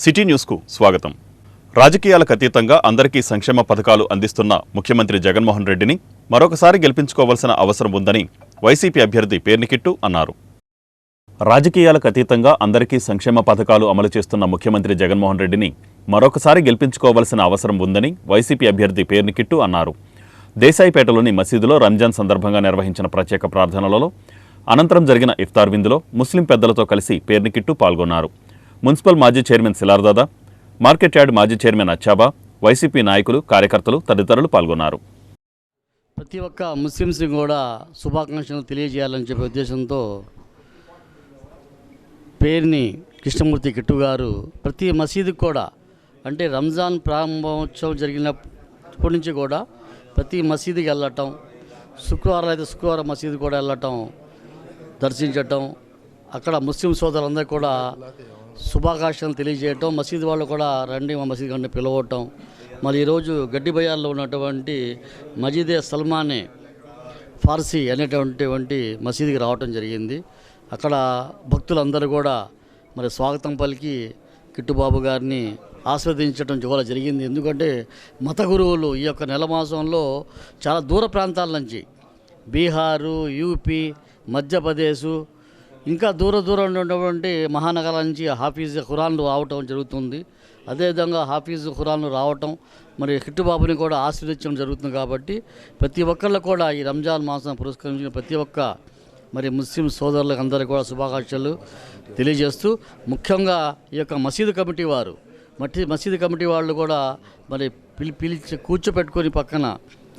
City న్యూస్కు స్వాగతం. రాజకీయాలకు అతీతంగా అందరికీ సంక్షేమ పథకాలు అందిస్తున్న ముఖ్యమంత్రి జగన్మోహన్ రెడ్డిని మరొకసారి గెలిపించుకోవాల్సిన అవసరం ఉందని వైసీపీ అభ్యర్థి పేర్నికిట్టు అన్నారు. రాజకీయాలకు అతీతంగా అందరికీ సంక్షేమ పథకాలు అమలు చేస్తున్న ముఖ్యమంత్రి జగన్మోహన్ రెడ్డిని మరొకసారి గెలిపించుకోవాల్సిన అవసరం ఉందని వైసీపీ అభ్యర్థి పేర్నికిట్టు అన్నారు. దేశాయిపేటలోని మసీదులో రంజాన్ సందర్భంగా నిర్వహించిన ప్రత్యేక ప్రార్థనలలో అనంతరం జరిగిన ఇఫ్తార్ విందులో ముస్లిం పెద్దలతో కలిసి పేర్నికిట్టు పాల్గొన్నారు. మున్సిపల్ మాజీ చైర్మన్ సిలార్దాదా, మార్కెట్ యార్డ్ మాజీ చైర్మన్ అచ్చాబా, వైసీపీ నాయకులు, కార్యకర్తలు తదితరులు పాల్గొన్నారు. ప్రతి ఒక్క ముస్లింస్ని కూడా శుభాకాంక్షలు తెలియజేయాలని చెప్పే ఉద్దేశంతో పేరుని కృష్ణమూర్తి కిట్టు గారు ప్రతి మసీదుకి కూడా అంటే రంజాన్ ప్రారంభోత్సవం జరిగినప్పటి నుంచి కూడా ప్రతి మసీదుకి వెళ్ళటం, శుక్రవారం అయితే శుక్రవారం మసీదు కూడా వెళ్ళటం, దర్శించటం, అక్కడ ముస్లిం సోదరులందరూ కూడా శుభాకాంక్షలు తెలియజేయటం, మసీదు వాళ్ళు కూడా రండి మా మసీదు కంటే పిలవటం. మరి ఈరోజు గడ్డి బజార్లో ఉన్నటువంటి మజీదే సల్మానే ఫార్సీ అనేటువంటి మసీదుకి రావటం జరిగింది. అక్కడ భక్తులందరూ కూడా మరి స్వాగతం పలికి కిట్టుబాబు గారిని ఆస్వాదించడం కూడా జరిగింది. ఎందుకంటే మత గురువులు ఈ యొక్క నెల మాసంలో చాలా దూర ప్రాంతాల నుంచి బీహారు, యూపీ, మధ్యప్రదేశ్ ఇంకా దూరం ఉన్నటువంటి మహానగరాల నుంచి హాఫీజ్ ఖురాన్లు రావటం జరుగుతుంది. అదేవిధంగా హాఫీజ్ ఖురాన్లు రావటం మరి కిట్టుబాబుని కూడా ఆశీర్వదించడం జరుగుతుంది. కాబట్టి ప్రతి ఒక్కళ్ళు కూడా ఈ రంజాన్ మాసం పురస్కరించిన ప్రతి ఒక్క మరి ముస్లిం సోదరులకు అందరికీ కూడా శుభాకాంక్షలు తెలియజేస్తూ, ముఖ్యంగా ఈ యొక్క మసీదు కమిటీ వారు మసీదు కమిటీ వాళ్ళు కూడా మరి పిలిచి కూర్చోపెట్టుకొని పక్కన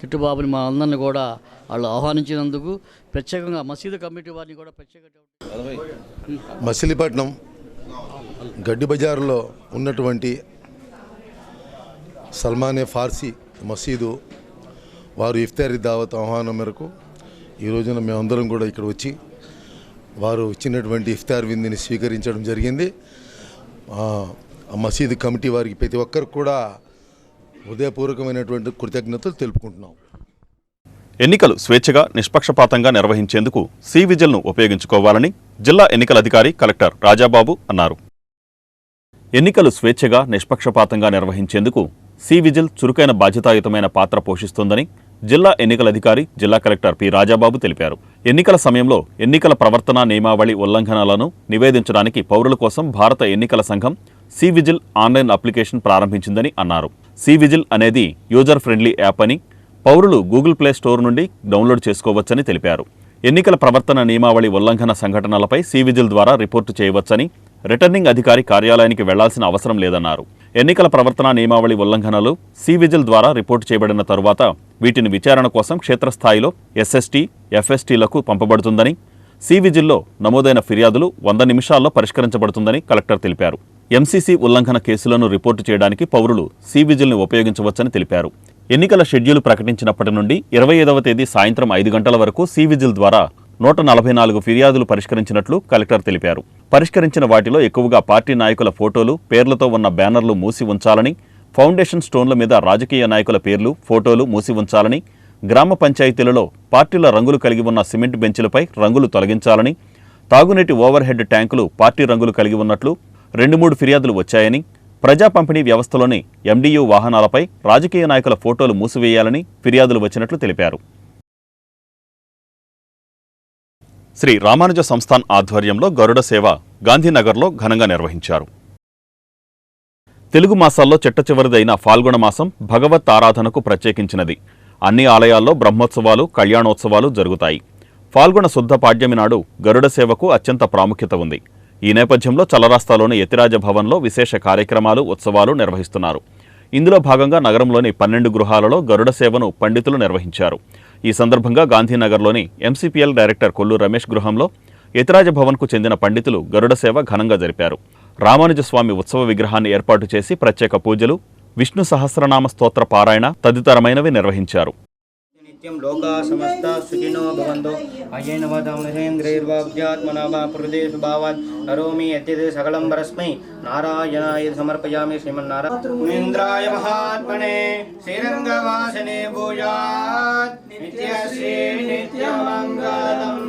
కిట్టుబాబుని మా అందరిని కూడా వాళ్ళు ఆహ్వానించినందుకు ప్రత్యేకంగా మసీదు కమిటీ వారిని కూడా ప్రత్యేకంగా మచిలీపట్నం గడ్డి బజారులో ఉన్నటువంటి సల్మానే ఫార్సీ మసీదు వారు ఇఫ్తారీ దావత్ ఆహ్వానం మేరకు ఈ రోజున మేమందరం కూడా ఇక్కడ వచ్చి వారు ఇచ్చినటువంటి ఇఫ్తార్ విందుని స్వీకరించడం జరిగింది. ఆ మసీదు కమిటీ వారికి ప్రతి ఒక్కరికి కూడా హృదయపూర్వకమైనటువంటి కృతజ్ఞతలు తెలుపుకుంటున్నాం. ఎన్నికలు స్వేచ్ఛగా, నిష్పక్షపాతంగా నిర్వహించేందుకు సి విజిల్ను ఉపయోగించుకోవాలని జిల్లా ఎన్నికల అధికారి కలెక్టర్ రాజాబాబు అన్నారు. ఎన్నికలు స్వేచ్ఛగా, నిష్పక్షపాతంగా నిర్వహించేందుకు సి విజిల్ చురుకైన బాధ్యతాయుతమైన పాత్ర పోషిస్తోందని జిల్లా ఎన్నికల అధికారి జిల్లా కలెక్టర్ పి రాజాబాబు తెలిపారు. ఎన్నికల సమయంలో ఎన్నికల ప్రవర్తనా నియమావళి ఉల్లంఘనలను నివేదించడానికి పౌరుల కోసం భారత ఎన్నికల సంఘం సి విజిల్ ఆన్లైన్ అప్లికేషన్ ప్రారంభించిందని అన్నారు. సి విజిల్ అనేది యూజర్ ఫ్రెండ్లీ యాప్ అని, పౌరులు గూగుల్ ప్లే స్టోర్ నుండి డౌన్లోడ్ చేసుకోవచ్చని తెలిపారు. ఎన్నికల ప్రవర్తన నియమావళి ఉల్లంఘన సంఘటనలపై సి విజిల్ ద్వారా రిపోర్టు చేయవచ్చని, రిటర్నింగ్ అధికారి కార్యాలయానికి వెళ్లాల్సిన అవసరం లేదన్నారు. ఎన్నికల ప్రవర్తన నియమావళి ఉల్లంఘనలు సి విజిల్ ద్వారా రిపోర్టు చేయబడిన తరువాత వీటిని విచారణ కోసం క్షేత్రస్థాయిలో ఎస్ఎస్టీ, ఎఫ్ఎస్టీలకు పంపబడుతుందని, సి విజిల్లో నమోదైన ఫిర్యాదులు 100 నిమిషాల్లో పరిష్కరించబడుతుందని కలెక్టర్ తెలిపారు. ఎంసీసీ ఉల్లంఘన కేసులను రిపోర్టు చేయడానికి పౌరులు సి విజిల్ని ఉపయోగించవచ్చని తెలిపారు. ఎన్నికల షెడ్యూల్ ప్రకటించినప్పటి నుండి 25వ తేదీ సాయంత్రం 5 గంటల వరకు సి విజిల్ ద్వారా 144 ఫిర్యాదులు పరిష్కరించినట్లు కలెక్టర్ తెలిపారు. పరిష్కరించిన వాటిలో ఎక్కువగా పార్టీ నాయకుల ఫోటోలు, పేర్లతో ఉన్న బ్యానర్లు మూసి ఉంచాలని, ఫౌండేషన్ స్టోన్ల మీద రాజకీయ నాయకుల పేర్లు, ఫోటోలు మూసి ఉంచాలని, గ్రామ పంచాయతీలలో పార్టీల రంగులు కలిగి ఉన్న సిమెంట్ బెంచ్లపై రంగులు తొలగించాలని, తాగునీటి ఓవర్ హెడ్ ట్యాంకులు పార్టీ రంగులు కలిగి ఉన్నట్లు 2-3 ఫిర్యాదులు వచ్చాయని, ప్రజా పంపిణీ వ్యవస్థలోని ఎండియు వాహనాలపై రాజకీయ నాయకుల ఫోటోలు మూసివేయాలని ఫిర్యాదులు వచ్చినట్లు తెలిపారు. శ్రీ రామానుజ సంస్థాన్ ఆధ్వర్యంలో గరుడ సేవ గాంధీనగర్లో ఘనంగా నిర్వహించారు. తెలుగు మాసాల్లో చిట్టచివరిదైన ఫాల్గుణ మాసం భగవత్ ఆరాధనకు ప్రత్యేకించినది. అన్ని ఆలయాల్లో బ్రహ్మోత్సవాలు, కళ్యాణోత్సవాలు జరుగుతాయి. ఫాల్గుణ శుద్ధ పాడ్యమి నాడు గరుడ సేవకు అత్యంత ప్రాముఖ్యత ఉంది. ఈ నేపథ్యంలో చలరాస్తాలోని యతిరాజ భవన్లో విశేష కార్యక్రమాలు, ఉత్సవాలు నిర్వహిస్తున్నారు. ఇందులో భాగంగా నగరంలోని 12 గృహాలలో గరుడ సేవను పండితులు నిర్వహించారు. ఈ సందర్భంగా గాంధీనగర్లోని ఎంసీపీఎల్ డైరెక్టర్ కొల్లు రమేష్ గృహంలో యతిరాజ భవన్కు చెందిన పండితులు గరుడ సేవ ఘనంగా జరిపారు. రామానుజస్వామి ఉత్సవ విగ్రహాన్ని ఏర్పాటు చేసి ప్రత్యేక పూజలు, విష్ణు సహస్రనామ స్తోత్ర పారాయణ తదితరమైనవి నిర్వహించారు. నిత్యం లోకా సమస్త సుఖినో భవంతు. అయ్యేన వదమనేంద్రైర్వాగ్యాత్మనా వా ప్రదేశ భావాత్ కరోమి యత్యతే సకలం పరస్మై నారాయణాయ సమర్పయామి. శ్రీమన్నారాయణేంద్రాయ మహాత్మనే శ్రీరంగవాసనే భూయాత్ నిత్యశ్రీ నిత్యమంగళం.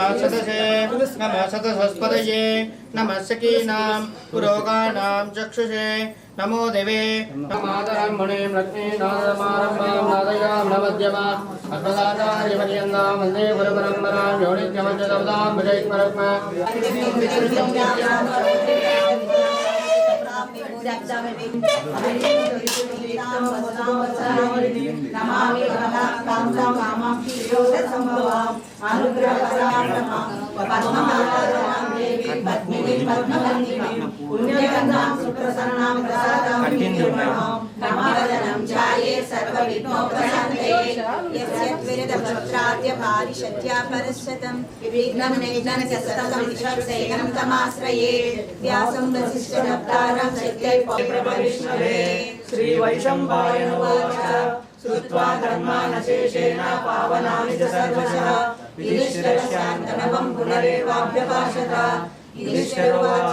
नमः सदसे नमः सदसस्पदये नमः सखीनां पुरोगाणां चक्षुषे नमो देवे मातरं मुनिं लक्ष्मीनाथसमारम्भां नादयां नमध्यमाम् अस्मदाचार्यपर्यन्तां वन्दे गुरुपरम्परां यो नित्यमच्युतपदां भजैस्मरस्म नमामि भगवतां कामाक्षी योगसंभवाम् अनुग्रहपरायणां पद्मनाभं देवी पद्मिनी पद्मवन्दिनीं पुण्यगन्धां सुप्रसन्नां प्रसादां नमावदनं ध्याये सर्वविघ्नोपशान्तये यस्य त्वरितपत्राद्य पारिषद्या परश्चतं विघ्नं निघ्नं च सततं विश्वसेनं तमाश्रये व्यासं वसिष्ठनप्तारं शक्त्यै प्रभविष्णवे श्रीवैशम्पाय उवाच श्रुत्वा धर्मानशेषेण पावनानि च सर्वशः युधिष्ठिरस्यान्तनवं पुनरेवाभ्यभाषत युधिष्ठिरोवाच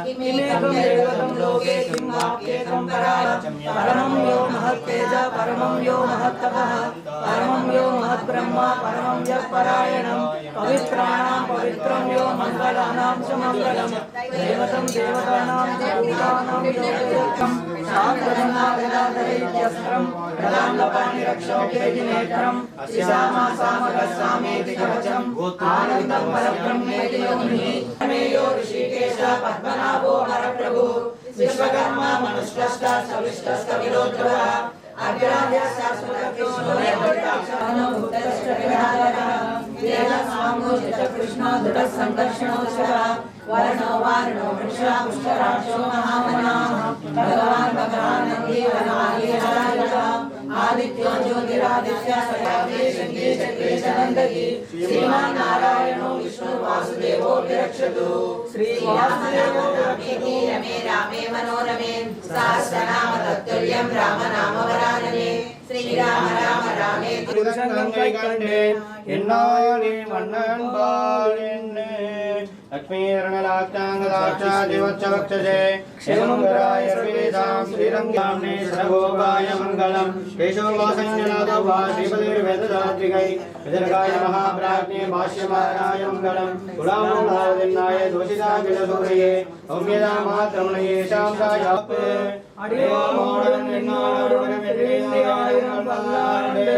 किमेकं निर्गतं लोके किं वाप्येकं परमं यो महत्तेज परमं यो महत्तपः परमं यो महद्ब्रह्म परमं यः परायणं पवित्राणां पवित्रं यो मङ्गलानां च मङ्गलं देवतं देवतानां च भूतानां योगयुक्तं साम्प्रदन्नागदाधरैत्यस्त्रं प्रदान्नपाणि रक्षोपेतिनेत्रं श्यामासामगस्सामेति कवचम् आनन्दं परब्रह्मेति योनिः मे यो ऋषिकेश पद्मनाभो हरप्रभु विश्वकर्मा मनुष्यष्टा सविष्टस्तविरोधः अग्राह्य शाश्वतकृष्णो यद्भक्ताक्षरो भूतश्चविहारः वेदसामोचित कृष्णो दृढसङ्कर्षणो शः वर्णो वार्णो वृषा पुष्कराक्षो महामनाः भगवान् नन्दीवनादिहरायः आदित्यो ज्योतिरादित्य सयावे शक्ति चक्रेश नन्दति श्रीमान् नारायणो विष्णु वासुदेवो विरक्षतु श्रीवासुदेवो रामेति रमे रामे मनोरमे सहस्रनाम तत्तुल्यं रामनामवरानने श्रीराम राम रामेति पुरुषङ्गङ्गैकण्डे एन्नानि मन्नन् बालिन्ने लक्ष्मीर्णलाक्षाङ्गदाक्षादिवच्चवक्षसे क्षेमङ्गराय सर्वेदां श्रीरङ्गाम्ने सर्वभोगाय मङ्गलं केशववासञ्जनादो वा श्रीपतिर्वेददात्रिकै विदर्गाय महाप्राज्ञे भाष्यमाराय मङ्गलं गुणामोलावदिन्नाय दोषिताखिलसूरये सौम्यदा मात्रमणये शान्तायाप् अडिवामोडन् निन्नाडुडमिन्द्रियायं वल्लाण्डे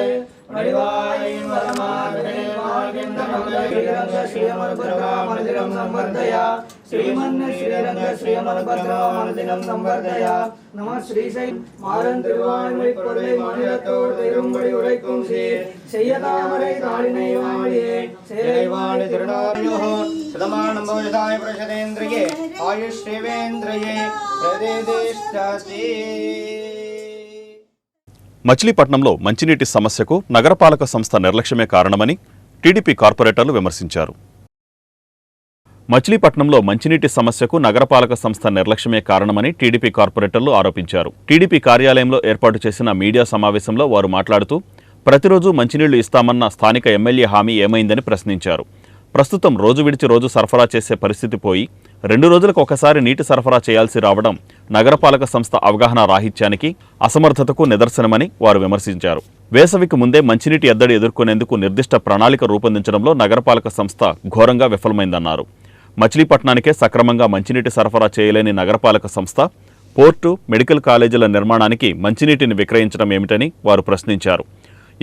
अडिवायं वरमार्गणे मार्गेन्द्रमङ्गलगिरं श्रीमद्भद्रामदिनं संवर्धय श्रीमन्नश्रीरङ्गश्रीमद्भद्रामदिनं संवर्धय नमः श्रीशै मारन्तिरुवायुमैपொருளை மாநிலத்தோர் திரும்படி உரைக்கும் சீர் செய்யதாமரை தாளினை வாழியே சேரைவாணி திருநாளியோः சதமானம் பவஜதாய பிரசதேந்திரியே ஆயுஷ்யவேந்திரியே ప్రదేదేష్టాసి మచిలీపట్నంలో మంచినీటి సమస్యకు నగరపాలక సంస్థ నిర్లక్ష్యమే కారణమని టీడీపీ కార్పొరేటర్లు విమర్శించారు. మచిలీపట్నంలో మంచినీటి సమస్యకు నగరపాలక సంస్థ నిర్లక్ష్యమే కారణమని టీడీపీ కార్పొరేటర్లు ఆరోపించారు. టీడీపీ కార్యాలయంలో ఏర్పాటు చేసిన మీడియా సమావేశంలో వారు మాట్లాడుతూ ప్రతిరోజు మంచినీళ్లు ఇస్తామన్న స్థానిక ఎమ్మెల్యే హామీ ఏమైందని ప్రశ్నించారు. ప్రస్తుతం రోజు విడిచి రోజు సరఫరా చేసే పరిస్థితి పోయి 2 రోజులకు ఒకసారి నీటి సరఫరా చేయాల్సి రావడం నగరపాలక సంస్థ అవగాహన రాహిత్యానికి అసమర్థతకు నిదర్శనమని వారు విమర్శించారు. వేసవికి ముందే మంచినీటి ఎద్దడి ఎదుర్కొనేందుకు నిర్దిష్ట ప్రణాళిక రూపొందించడంలో నగరపాలక సంస్థ ఘోరంగా విఫలమైందన్నారు. మచిలీపట్నానికే సక్రమంగా మంచినీటి సరఫరా చేయలేని నగరపాలక సంస్థ పోర్టు, మెడికల్ కాలేజీల నిర్మాణానికి మంచినీటిని విక్రయించడం ఏమిటని వారు ప్రశ్నించారు.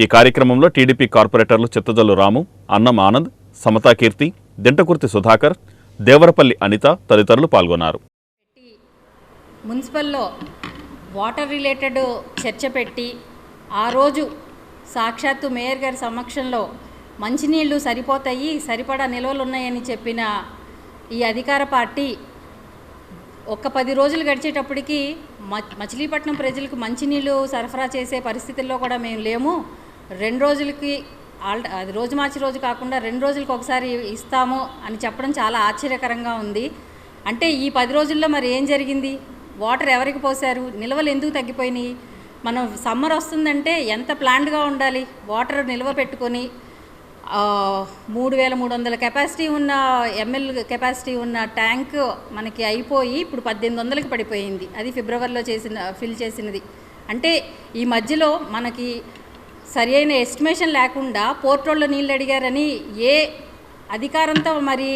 ఈ కార్యక్రమంలో టీడీపీ కార్పొరేటర్లు చిత్తజల్లు రాము, అన్నం ఆనంద్, సమతాకీర్తి, దింటకుర్తి సుధాకర్, దేవరపల్లి అనిత తదితరులు పాల్గొన్నారు. మున్సిపల్లో వాటర్ రిలేటెడ్ చర్చ పెట్టి ఆ రోజు సాక్షాత్తు మేయర్ గారి సమక్షంలో మంచినీళ్లు సరిపోతాయి, సరిపడా నిల్వలు ఉన్నాయని చెప్పిన ఈ అధికార పార్టీ ఒక 10 రోజులు గడిచేటప్పటికి మచిలీపట్నం ప్రజలకు మంచినీళ్ళు సరఫరా చేసే పరిస్థితుల్లో కూడా మేము లేము, 2 రోజులకి అది రోజు మార్చి రోజు కాకుండా 2 రోజులకు ఒకసారి ఇస్తాము అని చెప్పడం చాలా ఆశ్చర్యకరంగా ఉంది. అంటే ఈ 10 రోజుల్లో మరి ఏం జరిగింది? వాటర్ ఎవరికి పోసారు? నిల్వలు ఎందుకు తగ్గిపోయినాయి? మనం సమ్మర్ వస్తుందంటే ఎంత ప్లాన్డ్గా ఉండాలి? వాటర్ నిల్వ పెట్టుకొని 3300 కెపాసిటీ ఉన్న ఎంఎల్ కెపాసిటీ ఉన్న ట్యాంక్ మనకి అయిపోయి ఇప్పుడు 1800కి పడిపోయింది. అది ఫిబ్రవరిలో ఫిల్ చేసినది. అంటే ఈ మధ్యలో మనకి సరి అయిన ఎస్టిమేషన్ లేకుండా పోర్ట్ రోడ్లో నీళ్ళు అడిగారని ఏ అధికారంతో మరి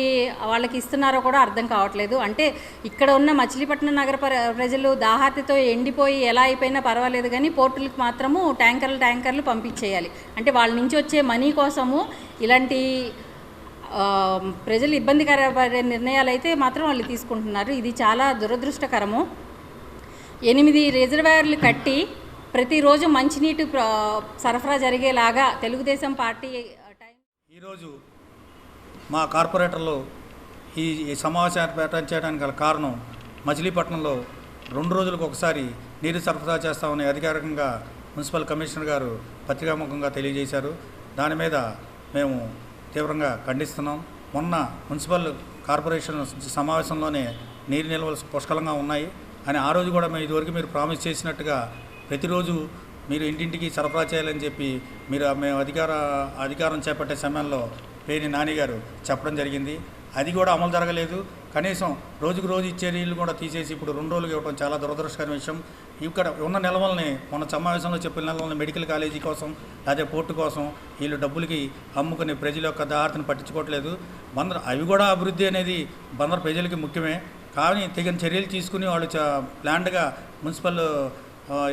వాళ్ళకి ఇస్తున్నారో కూడా అర్థం కావట్లేదు. అంటే ఇక్కడ ఉన్న మచిలీపట్నం నగర ప్రజలు దాహార్తితో ఎండిపోయి ఎలా అయిపోయినా పర్వాలేదు కానీ పోర్టులకు మాత్రము ట్యాంకర్లు పంపించేయాలి. అంటే వాళ్ళ నుంచి వచ్చే మనీ కోసము ఇలాంటి ప్రజలు ఇబ్బందికర నిర్ణయాలు అయితే మాత్రం వాళ్ళు తీసుకుంటున్నారు. ఇది చాలా దురదృష్టకరము. 8 రిజర్వాయర్లు కట్టి ప్రతిరోజు మంచినీటి సరఫరా జరిగేలాగా తెలుగుదేశం పార్టీ ఈరోజు మా కార్పొరేటర్లు ఈ సమావేశాన్ని ఏర్పాటు చేయడానికి గల కారణం మచిలీపట్నంలో 2 రోజులకు ఒకసారి నీరు సరఫరా చేస్తామని అధికారికంగా మున్సిపల్ కమిషనర్ గారు పత్రికాముఖంగా తెలియజేశారు. దాని మీద మేము తీవ్రంగా ఖండిస్తున్నాం. మొన్న మున్సిపల్ కార్పొరేషన్ సమావేశంలోనే నీరు నిల్వలు పుష్కలంగా ఉన్నాయి అని ఆ రోజు కూడా మేము ఇదివరకు మీరు ప్రామిస్ చేసినట్టుగా ప్రతిరోజు మీరు ఇంటింటికి సరఫరా చేయాలని చెప్పి మేము అధికారం చేపట్టే సమయంలో పేర్ని నాని గారు చెప్పడం జరిగింది. అది కూడా అమలు జరగలేదు. కనీసం రోజుకు రోజు ఇచ్చే నీళ్ళు కూడా తీసేసి ఇప్పుడు 2 రోజులు ఇవ్వడం చాలా దురదృష్టకరమైన విషయం. ఇక్కడ ఉన్న నిల్వల్ని మన సమావేశంలో చెప్పిన నిల్వల్ని మెడికల్ కాలేజీ కోసం లేదా పోర్టు కోసం వీళ్ళు డబ్బులకి అమ్ముకుని ప్రజల యొక్క దాహార్తిని పట్టించుకోవట్లేదు. అవి కూడా అభివృద్ధి అనేది బందర్ ప్రజలకి ముఖ్యమే. కానీ తగిన చర్యలు తీసుకుని వాళ్ళు ప్లాన్డ్గా మున్సిపల్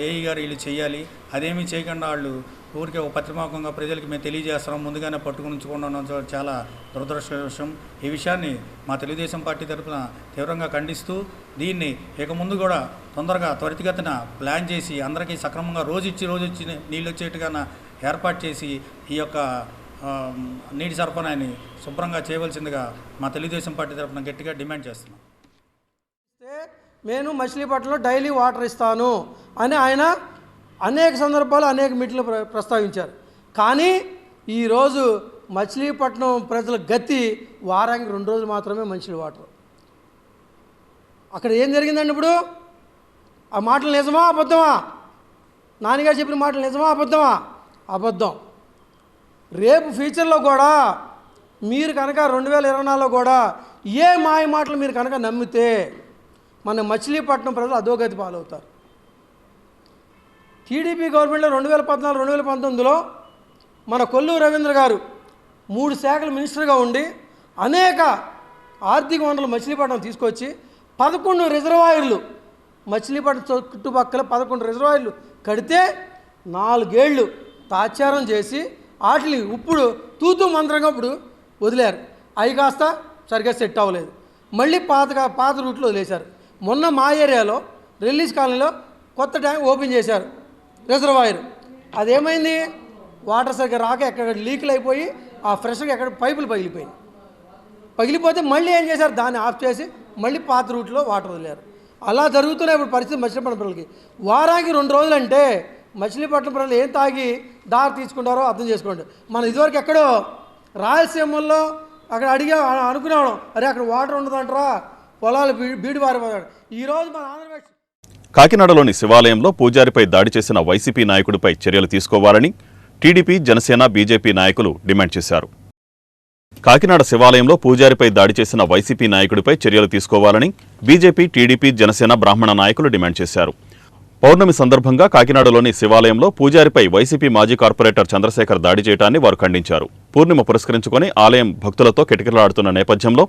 ఏఈ గారు వీళ్ళు చేయాలి. అదేమీ చేయకుండా వాళ్ళు ఊరికే ఒక పత్రికాముఖంగా ప్రజలకి మేము తెలియజేస్తున్నాం ముందుగానే పట్టుకుని ఉంచుకోవడం చాలా దురదృష్ట విషయం. ఈ విషయాన్ని మా తెలుగుదేశం పార్టీ తరఫున తీవ్రంగా ఖండిస్తూ దీన్ని ఇక ముందు కూడా తొందరగా త్వరితగతిన ప్లాన్ చేసి అందరికీ సక్రమంగా రోజు వచ్చి నీళ్ళు వచ్చేట్టుగా ఏర్పాటు చేసి ఈ యొక్క నీటి సరఫరాని శుభ్రంగా చేయవలసిందిగా మా తెలుగుదేశం పార్టీ తరఫున గట్టిగా డిమాండ్ చేస్తున్నాం. నేను మచిలీపట్నంలో డైలీ వాటర్ ఇస్తాను అని ఆయన అనేక సందర్భాలు అనేక మీటింగ్లు ప్రస్తావించారు. కానీ ఈరోజు మచిలీపట్నం ప్రజల గతి వారానికి 2 రోజులు మాత్రమే మంచి వాటర్. అక్కడ ఏం జరిగిందండి? ఇప్పుడు ఆ మాటలు నిజమా అబద్ధమా? నాన్నగారు చెప్పిన మాటలు నిజమా అబద్ధమా? అబద్ధం. రేపు ఫ్యూచర్లో కూడా మీరు కనుక 2024లో కూడా ఏ మాయ మాటలు మీరు కనుక నమ్మితే మన మచిలీపట్నం ప్రజలు అధోగతి పాలవుతారు. టీడీపీ గవర్నమెంట్లో 2014-2019లో మన కొల్లూరు రవీంద్ర గారు 3 శాఖల మినిస్టర్గా ఉండి అనేక ఆర్థిక వనరులు మచిలీపట్నం తీసుకొచ్చి 11 రిజర్వాయర్లు మచిలీపట్నం చుట్టుపక్కల 11 రిజర్వాయర్లు కడితే 4 ఏళ్ళు తాత్సారం చేసి వాటిని ఇప్పుడు తూతూ మంత్రంగా ఇప్పుడు వదిలేరు. అవి కాస్త సరిగ్గా సెట్ అవ్వలేదు. మళ్ళీ పాత రూట్లో వదిలేశారు. మొన్న మా ఏరియాలో రిలీజ్ కాలనీలో కొత్త ట్యాంక్ ఓపెన్ చేశారు రిజర్వాయర్. అదేమైంది? వాటర్ సరిగ్గా రాక ఎక్కడ లీకులు అయిపోయి ఆ ఫ్రెష్గా ఎక్కడ పైపులు పగిలిపోతే మళ్ళీ ఏం చేశారు? దాన్ని ఆఫ్ చేసి మళ్ళీ పాత రూట్లో వాటర్ వదిలేరు. అలా జరుగుతున్నాయి ఇప్పుడు పరిస్థితి మచిలీపట్నం ప్రజలకి. వారానికి 2 రోజులు అంటే మచిలీపట్నం ప్రజలు ఏం తాగి దారి తీసుకుంటారో అర్థం చేసుకోండి. మనం ఇదివరకు ఎక్కడో రాయలసీమల్లో అక్కడ అనుకునేవాళ్ళం, అరే అక్కడ వాటర్ ఉండదంటారా, పొలాలు బీడివారిపోతాడు. ఈరోజు మన ఆంధ్రప్రదేశ్ కాకినాడలోని శివాలయంలో పూజారిపై దాడి చేసిన వైసీపీ నాయకుడిపై చర్యలు తీసుకోవాలని టీడీపీ, జనసేన, బీజేపీ నాయకులు డిమాండ్ చేశారు. కాకినాడ శివాలయంలో పూజారిపై దాడి చేసిన వైసీపీ నాయకుడిపై చర్యలు తీసుకోవాలని బీజేపీ, టీడీపీ, జనసేన, బ్రాహ్మణ నాయకులు డిమాండ్ చేశారు. పౌర్ణమి సందర్భంగా కాకినాడలోని శివాలయంలో పూజారిపై వైసీపీ మాజీ కార్పొరేటర్ చంద్రశేఖర్ దాడి చేయడాన్ని వారు ఖండించారు. పూర్ణిమ పురస్కరించుకుని ఆలయం భక్తులతో కిటకిటలాడుతున్న నేపథ్యంలో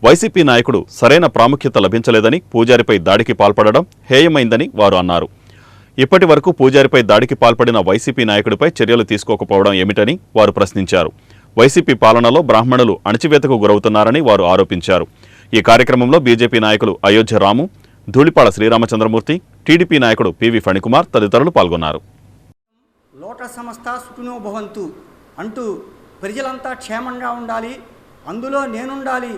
వైసీపీ నాయకుడు సరైన ప్రాముఖ్యత లభించలేదని, పూజారిపై దాడికి పాల్పడడం హేయమైందని వారు అన్నారు. ఇప్పటి వరకు పూజారిపై దాడికి పాల్పడిన వైసీపీ నాయకుడిపై చర్యలు తీసుకోకపోవడం ఏమిటని వారు ప్రశ్నించారు. వైసీపీ పాలనలో బ్రాహ్మణులు అణచివేతకు గురవుతున్నారని వారు ఆరోపించారు. ఈ కార్యక్రమంలో బీజేపీ నాయకులు అయోధ్య రాము, ధూళిపాడ శ్రీరామచంద్రమూర్తి, టీడీపీ నాయకుడు పివి ఫణికుమార్ తదితరులు పాల్గొన్నారు. లోటస్ సంస్థ సుఖినో భవంతు అంటూ ప్రజలంతా క్షేమంగా ఉండాలి, అందులో నేనుండాలి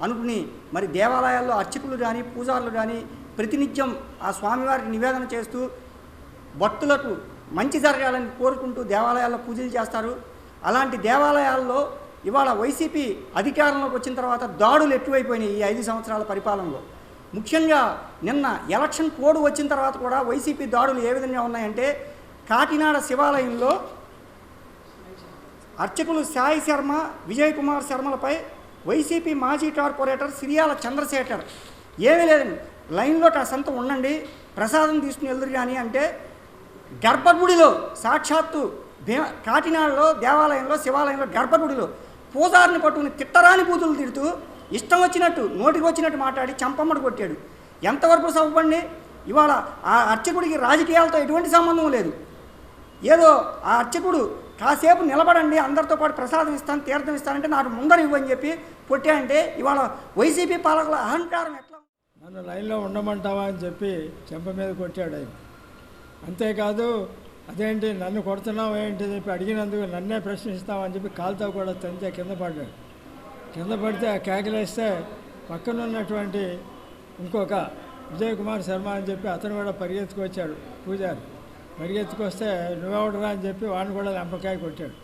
అనుకుని మరి దేవాలయాల్లో అర్చకులు కానీ పూజారులు కానీ ప్రతినిత్యం ఆ స్వామివారికి నివేదన చేస్తూ భక్తులకు మంచి జరగాలని కోరుకుంటూ దేవాలయాల్లో పూజలు చేస్తారు. అలాంటి దేవాలయాల్లో ఇవాళ వైసీపీ అధికారంలోకి వచ్చిన తర్వాత దాడులు ఎక్కువైపోయినాయి. ఈ 5 సంవత్సరాల పరిపాలనలో ముఖ్యంగా నిన్న ఎలక్షన్ కోడ్ వచ్చిన తర్వాత కూడా వైసీపీ దాడులు ఏ విధంగా ఉన్నాయంటే, కాకినాడ శివాలయంలో అర్చకులు సాయి శర్మ, విజయ్ కుమార్ శర్మలపై వైసీపీ మాజీ కార్పొరేటర్ సిరియాల చంద్రశేఖర్ ఏమీ లేదండి, లైన్లో కాసంత ఉండండి, ప్రసాదం తీసుకుని వెళ్దురు కానీ అంటే గర్భగుడిలో సాక్షాత్తు కాకినాడలో దేవాలయంలో శివాలయంలో గర్భగుడిలో పూజారిని పట్టుకుని తిట్టరాని బూతులు తిడుతూ ఇష్టం వచ్చినట్టు నోటికి వచ్చినట్టు మాట్లాడి చంపమ్మడు కొట్టాడు. ఎంతవరకు సవ్వండి? ఇవాళ ఆ అర్చకుడికి రాజకీయాలతో ఎటువంటి సంబంధం లేదు. ఏదో ఆ అర్చకుడు కాసేపు నిలబడండి, అందరితో పాటు ప్రసాదం ఇస్తాను, తీర్థం ఇస్తానంటే నాకు ముందర ఇవ్వని చెప్పి కొట్టాయంటే ఇవాళ వైసీపీ పాలకుల అహంకారం ఎట్లా? నన్ను లైన్లో ఉండమంటావా అని చెప్పి చెంప మీద కొట్టాడు ఆయన. అంతేకాదు అదేంటి నన్ను కొడుతున్నావు ఏంటి చెప్పి అడిగినందుకు నన్నే ప్రశ్నిస్తామని చెప్పి కాలుతో కూడా తంతే కింద పడ్డాడు. కింద పడితే ఆ కేకలేస్తే పక్కనున్నటువంటి ఇంకొక విజయ్ కుమార్ శర్మ అని చెప్పి అతను కూడా పరిగెత్తుకొచ్చాడు. పూజారి పరిగెత్తుకొస్తే నువ్వెవడరా అని చెప్పి వాడిని కూడా లెంపకాయ కొట్టాడు.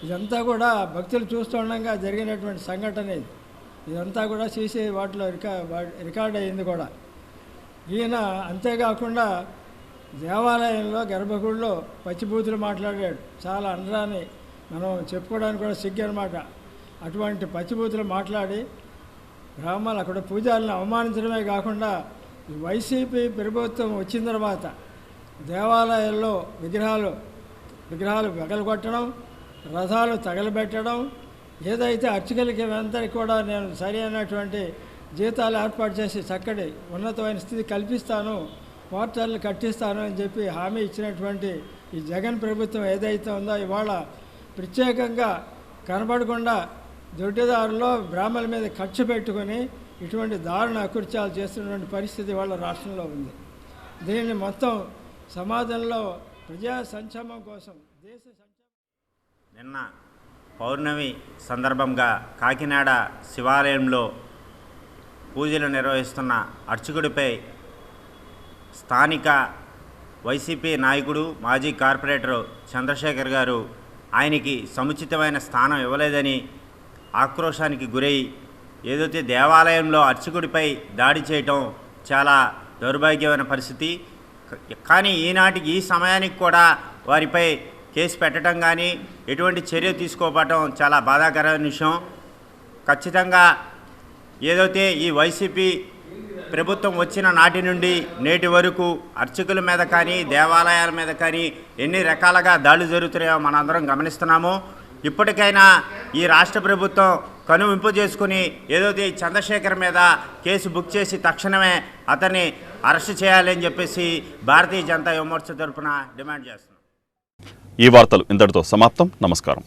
ఇదంతా కూడా భక్తులు చూస్తుండగా జరిగినటువంటి సంఘటన ఇది. ఇదంతా కూడా సీసీ వాటిలో రికార్డ్ అయ్యింది కూడా. ఈయన అంతేకాకుండా దేవాలయంలో గర్భగుడిలో పచ్చిబూతులు మాట్లాడాడు. చాలా అనరాని మనం చెప్పుకోవడానికి కూడా సిగ్గు అనమాట. అటువంటి పచ్చిబూతులు మాట్లాడి బ్రాహ్మణులు అక్కడ పూజారులను అవమానించడమే కాకుండా ఈ వైసీపీ ప్రభుత్వం వచ్చిన తర్వాత దేవాలయాల్లో విగ్రహాలు వెగలగొట్టడం, రథాలు తగలబెట్టడం, ఏదైతే అర్చకులకి అందరికీ కూడా నేను సరి అయినటువంటి జీతాలు ఏర్పాటు చేసి చక్కటి ఉన్నతమైన స్థితి కల్పిస్తాను, పోర్టల్ని కట్టిస్తాను అని చెప్పి హామీ ఇచ్చినటువంటి ఈ జగన్ ప్రభుత్వం ఏదైతే ఉందో ఇవాళ ప్రత్యేకంగా కనబడకుండా దొడ్డిదారులో బ్రాహ్మణుల మీద ఖర్చు పెట్టుకొని ఇటువంటి దారుణ అకృత్యాలు చేస్తున్నటువంటి పరిస్థితి వాళ్ళ రాష్ట్రంలో ఉంది. దీన్ని మొత్తం సమాజంలో ప్రజా సంక్షేమం కోసం దేశ నిన్న పౌర్ణమి సందర్భంగా కాకినాడ శివాలయంలో పూజలు నిర్వహిస్తున్న అర్చకుడిపై స్థానిక వైసీపీ నాయకుడు మాజీ కార్పొరేటర్ చంద్రశేఖర్ గారు ఆయనకి సముచితమైన స్థానం ఇవ్వలేదని ఆక్రోశానికి గురై ఏదైతే దేవాలయంలో అర్చకుడిపై దాడి చేయటం చాలా దౌర్భాగ్యమైన పరిస్థితి. కానీ ఈనాటికి ఈ సమయానికి కూడా వారిపై కేసు పెట్టడం కానీ ఎటువంటి చర్య తీసుకోవటం చాలా బాధాకరమైన విషయం. ఖచ్చితంగా ఏదైతే ఈ వైసీపీ ప్రభుత్వం వచ్చిన నాటి నుండి నేటి వరకు అర్చకుల మీద కానీ దేవాలయాల మీద కానీ ఎన్ని రకాలుగా దాడులు జరుగుతున్నాయో మనందరం గమనిస్తున్నాము. ఇప్పటికైనా ఈ రాష్ట్ర ప్రభుత్వం కనువింపు చేసుకుని ఏదైతే చంద్రశేఖర్ మీద కేసు బుక్ చేసి తక్షణమే అతన్ని అరెస్ట్ చేయాలని చెప్పేసి భారతీయ జనతా యువ మోర్చా తరఫున డిమాండ్ చేస్తున్నాం. ఈ వార్తలు ఇంతటితో సమాప్తం. నమస్కారం.